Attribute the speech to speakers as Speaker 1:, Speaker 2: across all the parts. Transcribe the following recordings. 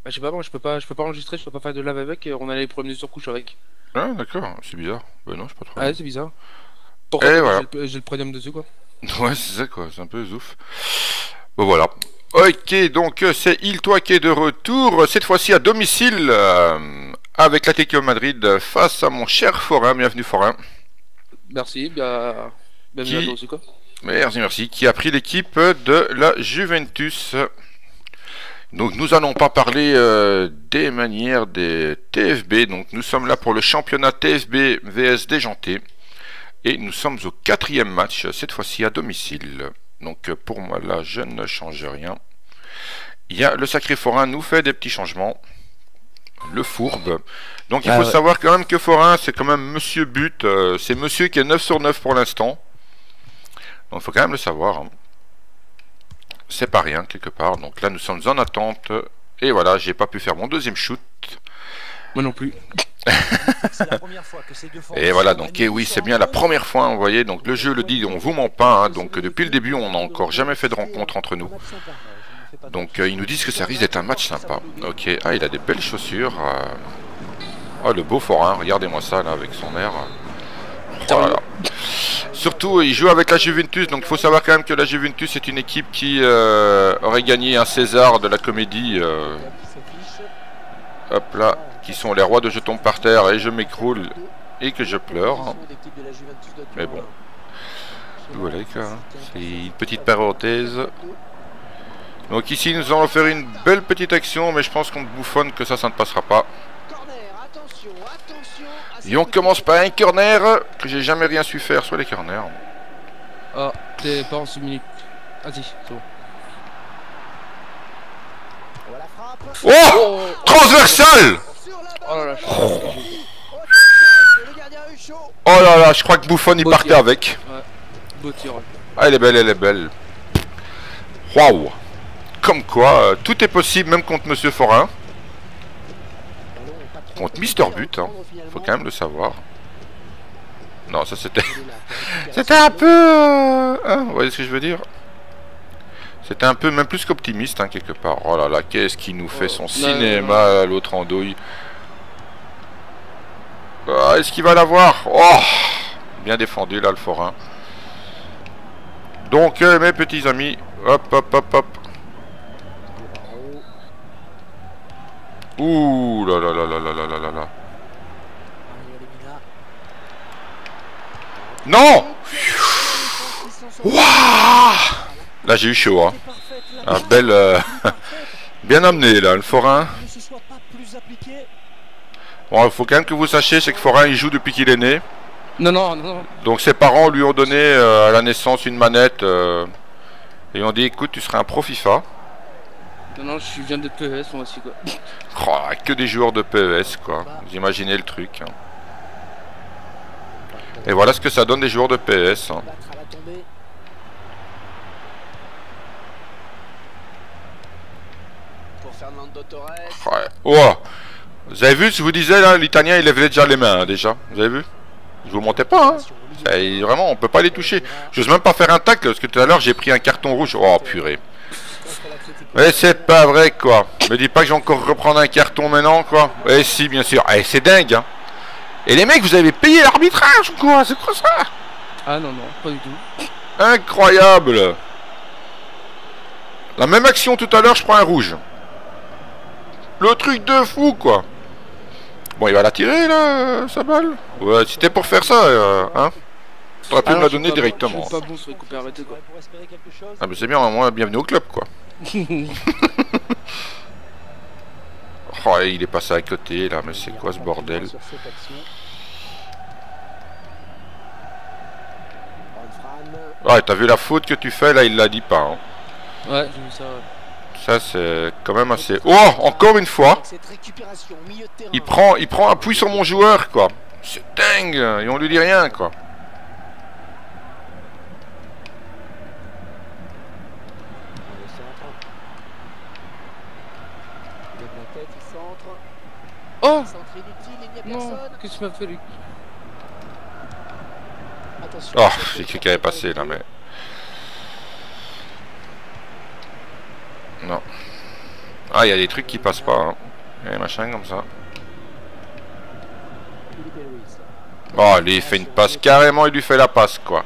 Speaker 1: Bah, je sais pas, moi je peux pas enregistrer, je peux pas faire de live avec, et on a les problèmes de surcouche avec.
Speaker 2: Ah, d'accord, c'est bizarre. Ben non, j'ai pas de
Speaker 1: Ah ouais,
Speaker 2: problème.
Speaker 1: c'est bizarre. Pourtant,
Speaker 2: Et
Speaker 1: t'as vu,
Speaker 2: voilà.
Speaker 1: j'ai le premium dessus, quoi.
Speaker 2: Ouais, c'est ça quoi, c'est un peu zouf. Bon voilà. Ok, donc c'est Il-Toi qui est de retour, cette fois-ci à domicile, avec l'Atlético Madrid face à mon cher Forain, bienvenue Forain,
Speaker 1: Merci, bien... bienvenue à toi
Speaker 2: qui,
Speaker 1: aussi, quoi.
Speaker 2: merci, merci, qui a pris l'équipe de la Juventus. Donc nous allons pas parler des manières des TFB, donc nous sommes là pour le championnat TFB VS déjanté, et nous sommes au quatrième match, cette fois-ci à domicile. Donc pour moi là, je ne change rien. Il y a le sacré forain nous fait des petits changements. Le fourbe. Donc il faut
Speaker 1: Ah ouais.
Speaker 2: savoir quand même que forain c'est quand même monsieur but. C'est monsieur qui est 9 sur 9 pour l'instant. Donc il faut quand même le savoir. Hein. C'est pas rien quelque part. Donc là nous sommes en attente. Et voilà, j'ai pas pu faire mon deuxième shoot.
Speaker 1: Moi non plus.
Speaker 2: Et voilà, donc oui, c'est bien la première fois, vous voyez, donc le jeu le dit, on vous ment pas, hein, donc depuis le début, on n'a encore jamais fait de rencontre entre nous. Donc ils nous disent que ça risque d'être un match sympa. Ok, ah, il a des belles chaussures. Oh, le beau forain, regardez-moi ça, là, avec son air. Oh là
Speaker 1: Sérieux.
Speaker 2: là. Surtout, il joue avec la Juventus, donc il faut savoir quand même que la Juventus est une équipe qui aurait gagné un César de la comédie. Hop là, qui sont les rois de je tombe par terre et je m'écroule et que je pleure. Mais bon, voilà, hein. C'est une petite parenthèse. Donc ici, nous allons faire une belle petite action, mais je pense qu'on bouffonne que ça ne passera pas. Et on commence par un corner que j'ai jamais rien su faire sur les corners.
Speaker 1: Ah, t'es pas en sous-minute. Ah si, c'est bon.
Speaker 2: Oh,
Speaker 1: Oh, oh,
Speaker 2: transversal.
Speaker 1: oh là là,
Speaker 2: Oh là là, je crois que Buffon y
Speaker 1: beau
Speaker 2: partait
Speaker 1: tir.
Speaker 2: avec.
Speaker 1: Ouais, beau tir, ouais.
Speaker 2: Ah, elle est belle, elle est belle. Waouh. Comme quoi, tout est possible, même contre Monsieur Forain. Contre Mister But, hein. Faut quand même le savoir. Non, ça c'était... c'était un peu... hein, vous voyez ce que je veux dire? C'était un peu, même plus qu'optimiste, hein, quelque part. Oh là là, qu'est-ce qui nous fait
Speaker 1: Oh,
Speaker 2: son
Speaker 1: non, non, non, non.
Speaker 2: cinéma, l'autre en douille. Ah, est-ce qu'il va l'avoir? Oh, bien défendu, là, le forain. Donc, mes petits amis, hop, hop, hop, hop. Ouh là là là là là là là là là. Non. Waouh. Là, j'ai eu chaud, hein. Un bel... bien amené, là, le forain. Bon, il faut quand même que vous sachiez, c'est que Forain, il joue depuis qu'il est né.
Speaker 1: Non, non, non, non.
Speaker 2: Donc ses parents lui ont donné à la naissance une manette et ont dit écoute tu seras un pro FIFA.
Speaker 1: Non, non, je viens de PES moi aussi, quoi.
Speaker 2: Oh, que des joueurs de PES quoi. Vous imaginez le truc. Hein. Et voilà ce que ça donne des joueurs de PES. Hein. Ouais. Oh. Vous avez vu, je vous disais là, l'italien il lève déjà les mains hein, déjà. Vous avez vu? Je vous montais pas. Hein. Vraiment, on peut pas les toucher. J'ose même pas faire un tacle parce que tout à l'heure j'ai pris un carton rouge. Oh purée. Mais c'est pas vrai quoi. Me dis pas que je vais encore reprendre un carton maintenant quoi. Eh si bien sûr. Eh c'est dingue hein. Et les mecs vous avez payé l'arbitrage ou quoi? C'est quoi ça?
Speaker 1: Ah non, non, pas du tout.
Speaker 2: Incroyable. La même action tout à l'heure je prends un rouge. Le truc de fou quoi. Bon il va la tirer là sa balle. Ouais c'était pour faire ça hein. T'aurais pu
Speaker 1: Ah
Speaker 2: me
Speaker 1: non,
Speaker 2: la
Speaker 1: je suis
Speaker 2: donner
Speaker 1: pas bon, je
Speaker 2: directement.
Speaker 1: suis pas bon sur les coupés arrêtés, quoi.
Speaker 2: Ah mais c'est bien moi bienvenue au club quoi. Oh il est passé à côté là mais c'est quoi ce bordel? Ouais, t'as vu la faute que tu fais là, il l'a dit pas. Hein.
Speaker 1: Ouais, j'ai vu ça, ouais.
Speaker 2: Ça c'est quand même assez... Oh, encore une fois. Il prend appui sur mon joueur quoi. C'est dingue, et on lui dit rien quoi.
Speaker 1: Oh non, qu'est-ce qu'il m'a fait, lui?
Speaker 2: Oh, j'ai cru qu'il avait passé là, mais... Non. Ah, il y a des trucs qui passent pas. Hein. Et machin comme ça. Oh, lui, il fait une passe. Carrément, il lui fait la passe, quoi.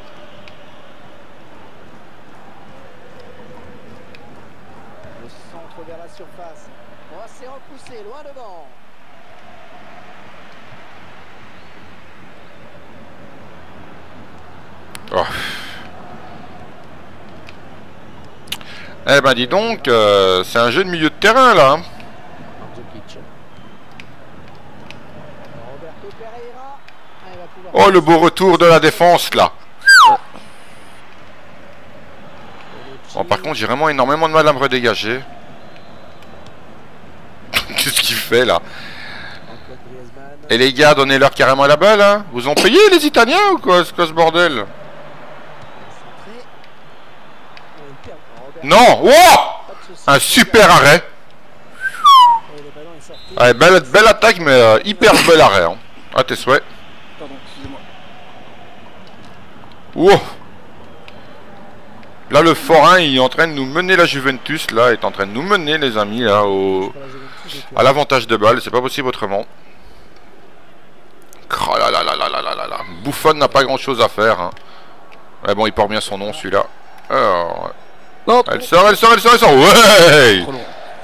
Speaker 3: Le centre vers la surface. Oh, c'est repoussé, loin devant.
Speaker 2: Oh. Eh ben, dis donc, c'est un jeu de milieu de terrain, là. Hein. Oh, le beau retour de la défense, là. Bon, par contre, j'ai vraiment énormément de mal à me redégager. Qu'est-ce qu'il fait, là? Et les gars, donnez-leur carrément la balle, hein. Vous ont payé, les Italiens, ou quoi? C'est quoi ce bordel? Non! Wow! Un super arrêt. Ouais, belle attaque, mais hyper bel arrêt. Hein. À tes souhaits.
Speaker 1: Pardon, excusez-moi.
Speaker 2: Wow! Là, le forain, il est en train de nous mener la Juventus. Là, il est en train de nous mener, les amis, là, à l'avantage de balle. C'est pas possible autrement. Oh là là là là là là là là. Buffon n'a pas grand-chose à faire. Hein. Ouais, bon, il porte bien son nom, celui-là. Alors...
Speaker 1: Non,
Speaker 2: elle sort. Ouais!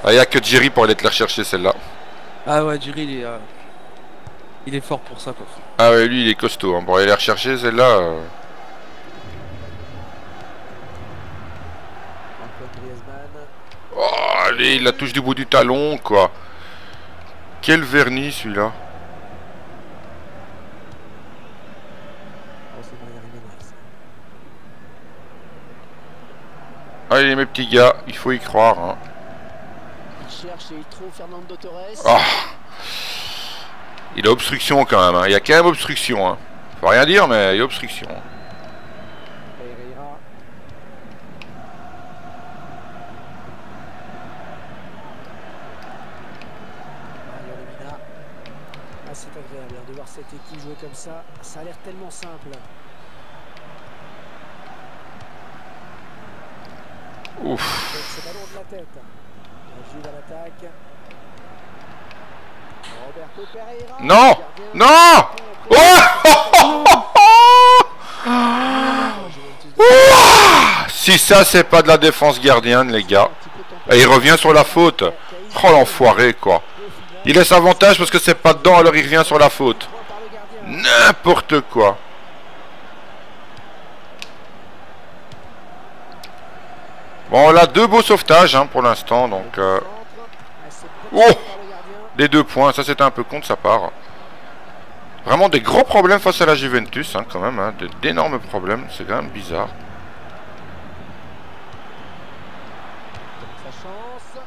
Speaker 2: Il n'y a que Jerry pour aller te la rechercher, celle-là.
Speaker 1: Ah ouais, Jerry, il est fort pour ça, quoi.
Speaker 2: Ah ouais, lui, il est costaud. Hein. Pour aller la rechercher, celle-là... Oh, allez, il la touche du bout du talon, quoi. Quel vernis, celui-là. Allez, mes petits gars, il faut y croire. Hein. Oh. Il a obstruction quand même. Hein. Il y a quand même obstruction. Hein. Faut rien dire, mais il y a obstruction.
Speaker 3: C'est agréable de voir cette équipe jouer comme ça. Ça a l'air tellement simple.
Speaker 2: Ouf.
Speaker 3: C'est ballon de la tête. Juve à l'attaque. Roberto Pereira.
Speaker 2: Non. Non. Oh. Si ça c'est pas de la défense gardienne, les gars. Et il revient sur la faute. Oh l'enfoiré, quoi. Il laisse avantage parce que c'est pas dedans, alors il revient sur la faute. N'importe quoi. Bon, on a deux beaux sauvetages hein, pour l'instant, donc... Oh! Les 2 points, ça c'était un peu con de sa part. Vraiment des gros problèmes face à la Juventus, hein, quand même. Hein, d'énormes problèmes, c'est quand même bizarre.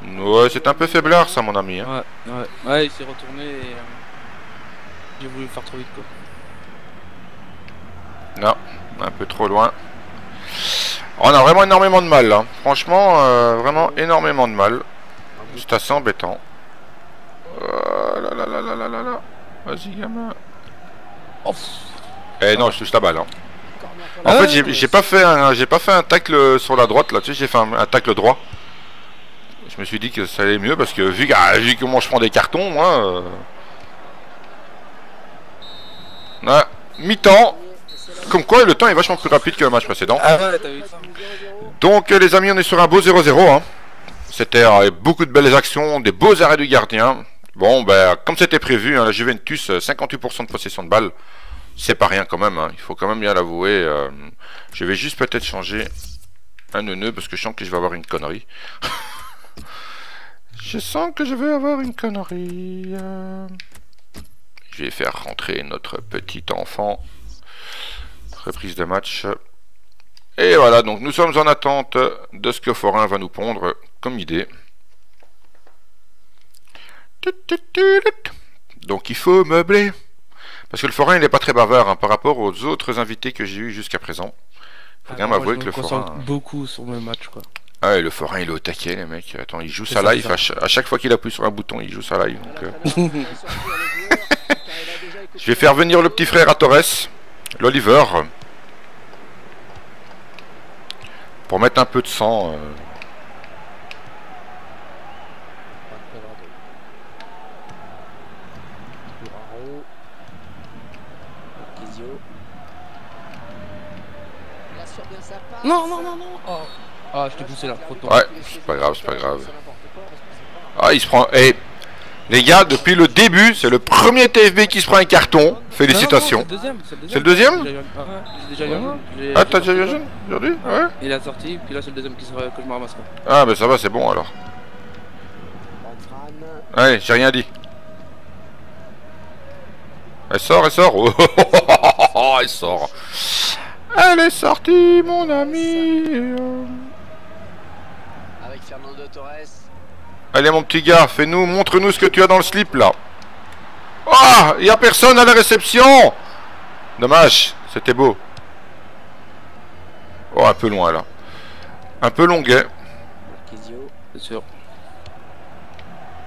Speaker 2: Ouais, c'est un peu faiblard ça, mon ami. Hein.
Speaker 1: Ouais, il s'est retourné et... j'ai voulu le faire trop vite, quoi.
Speaker 2: Non, un peu trop loin. On a vraiment énormément de mal là. Franchement, vraiment énormément de mal. C'est assez embêtant. Vas-y, gamin.
Speaker 1: Oh.
Speaker 2: Eh non, je touche la balle. Hein. En fait, j'ai pas fait un tacle sur la droite là. Tu sais, j'ai fait un tacle droit. Je me suis dit que ça allait mieux parce que vu comment je prends des cartons, moi. Ouais, mi-temps. Comme quoi, le temps est vachement plus rapide que le match précédent.
Speaker 1: Ah ouais, t'as vu ça.
Speaker 2: Donc, les amis, on est sur un beau 0-0. Hein. C'était beaucoup de belles actions, des beaux arrêts du gardien. Bon, ben, comme c'était prévu, hein, la Juventus, 58% de possession de balle. C'est pas rien quand même, hein. Il faut quand même bien l'avouer. Je vais juste peut-être changer un nœud parce que je sens que je vais avoir une connerie. Je sens que je vais avoir une connerie. Je vais faire rentrer notre petit enfant. Reprise de match. Et voilà, donc nous sommes en attente de ce que Forain va nous pondre comme idée. Donc il faut meubler. Parce que le Forain il n'est pas très bavard hein, par rapport aux autres invités que j'ai eu jusqu'à présent. Il faut quand même avouer que le Forain...
Speaker 1: beaucoup sur le match, quoi.
Speaker 2: Ah ouais, le Forain il est au taquet, les mecs. Attends, il joue sa live. À chaque fois qu'il appuie sur un bouton, il joue sa live. Donc, je vais faire venir le petit frère à Torres, l'Oliver. Pour mettre un peu de sang.
Speaker 3: Giroud. Marquisio. Il assure bien sa passe.
Speaker 1: Non, non, non, non. Oh. Ah, je t'ai poussé là, trop tôt.
Speaker 2: Ouais, c'est pas grave, c'est pas grave. Ah, il se prend... Eh, les gars, depuis le début, c'est le premier TFB qui se prend un carton. Félicitations.
Speaker 1: C'est
Speaker 2: C'est le deuxième?
Speaker 1: J'ai déjà eu un.
Speaker 2: Ah, t'as déjà eu un jeune aujourd'hui? Ouais.
Speaker 1: Il a sorti, puis là c'est le deuxième que je me ramasse. Quoi.
Speaker 2: Ah, mais ça va, c'est bon alors. Allez, j'ai rien dit. Elle sort, elle sort. Oh, elle sort. Elle est sortie, mon ami.
Speaker 3: Avec Fernando Torres.
Speaker 2: Allez, mon petit gars, fais-nous, montre-nous ce que tu as dans le slip là. Ah, il y a personne à la réception. Dommage, c'était beau. Oh, un peu loin là. Un peu longuet.
Speaker 3: Marquisio.
Speaker 1: C'est sûr.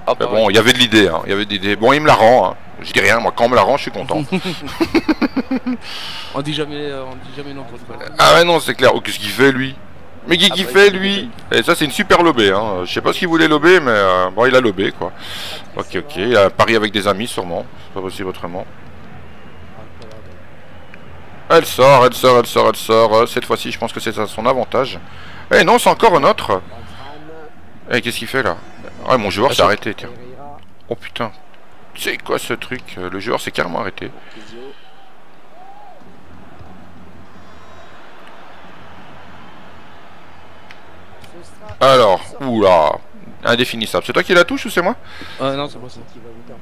Speaker 2: Mais bon, il y avait de l'idée, hein. Il y avait de l'idée. Bon, il me la rend, hein. Je dis rien, moi quand on me la rend, je suis content.
Speaker 1: on dit jamais non pour le coup.
Speaker 2: Ah ouais, non, c'est clair. Oh, qu'est-ce qu'il fait lui? Mais qu'est-ce qu'il fait lui? Et ça, c'est une super lobée, hein. Je sais pas ce qu'il voulait lober, mais bon, il a lobé quoi. Ok, ok. Il a parié avec des amis, sûrement. C'est pas possible autrement. Elle sort, elle sort, elle sort, elle sort. Cette fois-ci, je pense que c'est à son avantage. Eh non, c'est encore un autre. Eh, qu'est-ce qu'il fait là? Ah, mon joueur s'est arrêté, tiens. Oh putain. C'est quoi ce truc? Le joueur s'est carrément arrêté. Alors, oula. Indéfinissable. C'est toi qui la touche ou c'est moi?
Speaker 1: Non, c'est pas ça.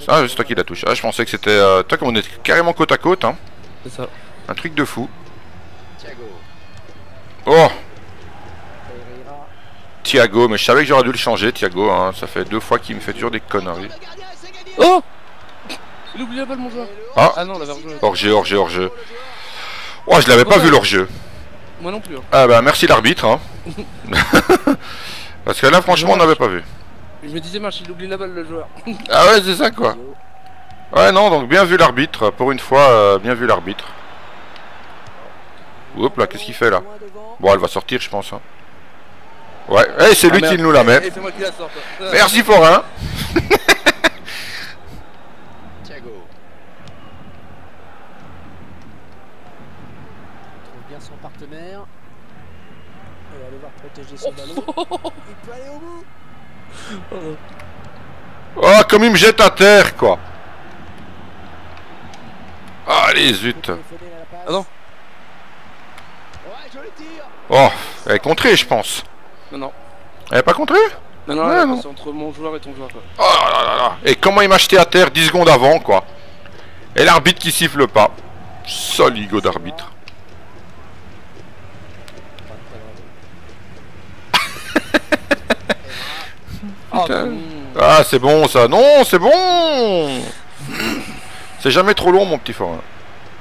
Speaker 2: Ah, c'est toi qui la touche. Ah, je pensais que c'était... toi, comme on est carrément côte à côte, hein.
Speaker 1: C'est ça.
Speaker 2: Un truc de fou. Oh! Thiago, mais je savais que j'aurais dû le changer, Thiago, hein. Ça fait 2 fois qu'il me fait toujours des conneries.
Speaker 1: Oh! Il oublie la balle, mon joueur.
Speaker 2: Ah
Speaker 1: non, la hors-jeu.
Speaker 2: Hors-jeu, hors-jeu, heu Oh, je l'avais pas vu l'hors-jeu.
Speaker 1: Moi non plus. Hein.
Speaker 2: Ah bah merci l'arbitre, hein. Parce que là, franchement, on n'avait pas vu.
Speaker 1: Je me disais, marche, il oublie la balle, le joueur.
Speaker 2: Ah ouais, c'est ça, quoi. Ouais, non, donc bien vu l'arbitre. Pour une fois, bien vu l'arbitre. Oups là, qu'est-ce qu'il fait là? Bon, elle va sortir, je pense. Hein. Ouais, hey, c'est lui qui nous la met.
Speaker 1: C'est moi qui la sors.
Speaker 2: Merci, Forain.
Speaker 3: Thiago. Trouve bien son partenaire. Il va devoir protéger son ballon. Il peut aller au bout.
Speaker 2: Oh, comme il me jette à terre, quoi. Allez, zut.
Speaker 1: Ah non.
Speaker 3: Ouais, joli tir.
Speaker 2: Oh, elle est contrée, je pense.
Speaker 1: Non.
Speaker 2: Elle est pas contrée?
Speaker 1: Non, non,
Speaker 2: Ouais, non.
Speaker 1: c'est entre mon joueur et ton joueur. Quoi.
Speaker 2: Oh là là là. Et comment il m'a jeté à terre 10 secondes avant, quoi. Et l'arbitre qui siffle pas. Soligo d'arbitre. Ah, c'est bon ça. Non, c'est bon. C'est jamais trop long, mon petit forain.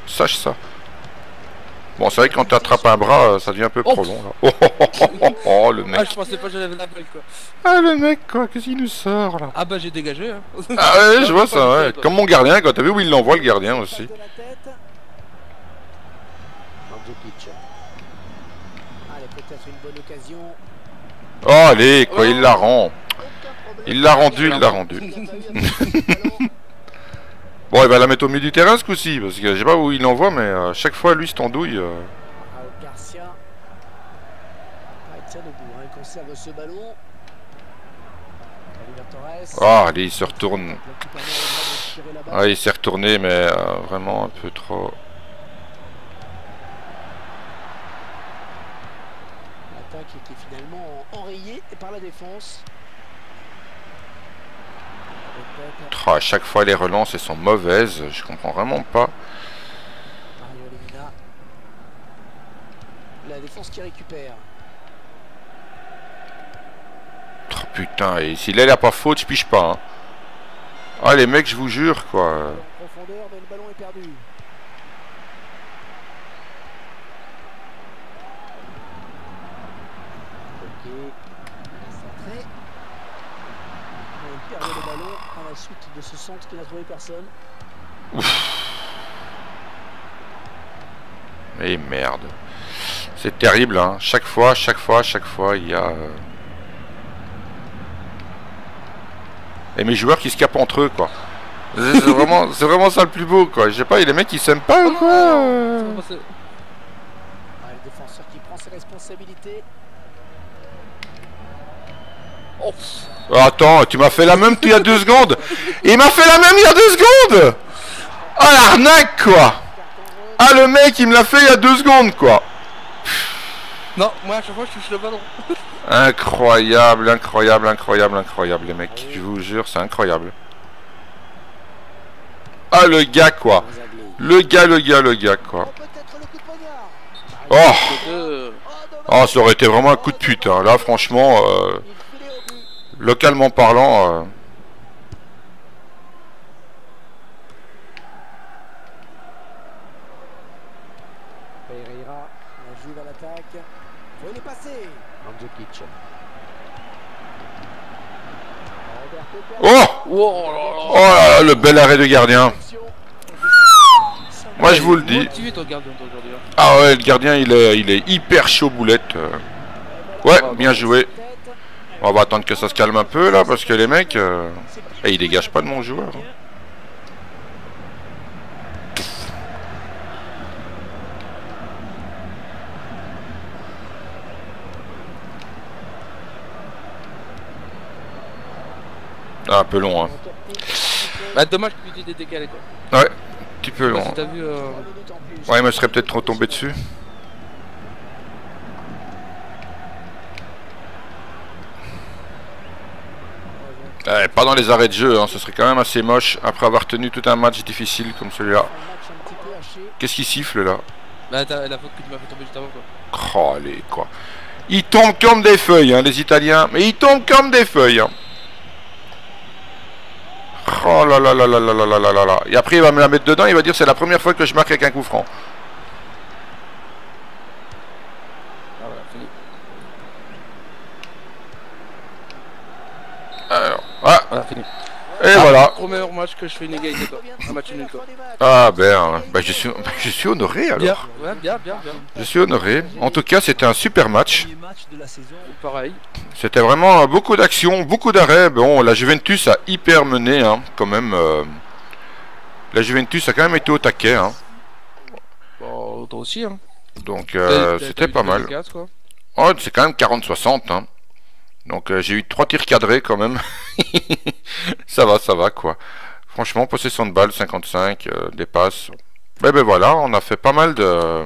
Speaker 2: Sache ça. Bon, c'est vrai que quand tu attrapes un bras, ça devient un peu trop long. Là. Oh, le mec.
Speaker 1: Ah, je pensais pas que j'avais la balle, quoi.
Speaker 2: Ah, le mec, quoi. Qu'est-ce qu'il nous sort, là?
Speaker 1: Ah, bah, j'ai dégagé, hein.
Speaker 2: Ah, ouais, je vois ça, ouais. Comme mon gardien, quoi. T'as vu où il l'envoie, le gardien aussi?
Speaker 3: Allez, peut-être une bonne occasion.
Speaker 2: Oh, allez, quoi. Il la rend. Il l'a rendu, il l'a rendu. Bon, il va la mettre au milieu du terrain ce coup-ci, parce que je sais pas où il l'envoie, mais à chaque fois, lui, cette andouille.
Speaker 3: Garcia. Il tient debout, hein. Il conserve ce ballon.
Speaker 2: Ah, allez, il se retourne. Ah, il s'est retourné, mais vraiment un peu trop.
Speaker 3: L'attaque était finalement enrayée par la défense.
Speaker 2: Oh, à chaque fois, les relances, elles sont mauvaises. Je comprends vraiment pas.
Speaker 3: Mario Lemina. La défense qui récupère.
Speaker 2: Oh, putain, et si là, il a pas faute, je piche pas. Hein. Ah, les mecs, je vous jure, quoi.
Speaker 3: En profondeur, mais le ballon est perdu. Ok. Centré. Il perd le ballon à la suite de ce centre qui n'a trouvé personne.
Speaker 2: Mais merde. C'est terrible, hein. Chaque fois, il y a... Et mes joueurs qui se capent entre eux, quoi. C'est vraiment ça le plus beau, quoi. Je sais pas, il y a des mecs qui s'aiment pas ou quoi
Speaker 3: Le défenseur qui prend ses responsabilités.
Speaker 1: Oh.
Speaker 2: Attends, tu m'as fait la même il y a 2 secondes. Il m'a fait la même il y a 2 secondes. Ah, l'arnaque, quoi. Ah, le mec, il me l'a fait il y a 2 secondes, quoi.
Speaker 1: Non, moi à chaque fois je touche le ballon.
Speaker 2: Incroyable, incroyable, incroyable, incroyable, les mecs. Je vous jure, c'est incroyable. Ah, le gars, quoi. Le gars, quoi. Oh, oh, ça aurait été vraiment un coup de pute, hein. Là, franchement, localement parlant...
Speaker 3: Pereira, la Juve à l'attaque. Faut il est passé. Mandzukic.
Speaker 2: Oh,
Speaker 1: Oh là
Speaker 2: oh là là, le bel arrêt de gardien. Moi, je vous le dis.
Speaker 1: Motivé ton gardien aujourd'hui.
Speaker 2: Ah ouais, le gardien, il est hyper chaud boulette. Ouais, bien joué. On va attendre que ça se calme un peu, là, parce que les mecs... ils dégagent pas de mon joueur. Ah, un peu long, hein.
Speaker 1: Bah dommage que tu t'es décalé quoi.
Speaker 2: Ouais, un petit peu long.
Speaker 1: Si t'as vu
Speaker 2: Ouais, il me serait peut-être trop tombé dessus. Ouais, pas dans les arrêts de jeu, hein. Ce serait quand même assez moche après avoir tenu tout un match difficile comme celui-là. Qu'est-ce qui siffle là?
Speaker 1: Bah t'as la faute que tu m'as fait tomber juste avant quoi.
Speaker 2: Oh, allez, quoi. Ils tombent comme des feuilles, hein, les Italiens. Mais ils tombent comme des feuilles, hein. Oh là là là là là là là là là là. Et après il va me la mettre dedans, il va dire c'est la première fois que je marque avec un coup franc.
Speaker 1: Ah voilà, fini.
Speaker 2: Alors, ah,
Speaker 1: Voilà, fini.
Speaker 2: et voilà.
Speaker 1: Premier match que je fais une égalité quoi. Un match nul quoi.
Speaker 2: Ah ben, je suis honoré alors.
Speaker 1: Bien, ouais, bien.
Speaker 2: Je suis honoré. En tout cas, c'était un super match.
Speaker 1: Pareil.
Speaker 2: C'était vraiment beaucoup d'actions, beaucoup d'arrêts. Bon, la Juventus a hyper mené, hein, quand même. La Juventus a quand même été au taquet, hein.
Speaker 1: Bon, toi aussi hein.
Speaker 2: Donc, c'était pas mal.
Speaker 1: Quoi.
Speaker 2: Oh, c'est quand même 40-60, hein. Donc, j'ai eu 3 tirs cadrés quand même. Ça va, quoi. Franchement, possession de balle, 55, des passes. Ben voilà, on a fait pas mal de...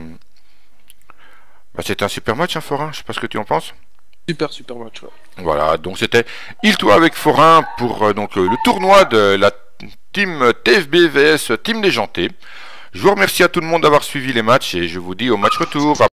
Speaker 2: Bah, c'était un super match, hein, Forain. Je sais pas ce que tu en penses.
Speaker 1: Super match. Ouais.
Speaker 2: Voilà, donc c'était Il-toi avec Forain pour donc le tournoi de la team TFB vs Team Déjanté. Je vous remercie à tout le monde d'avoir suivi les matchs et je vous dis au match retour.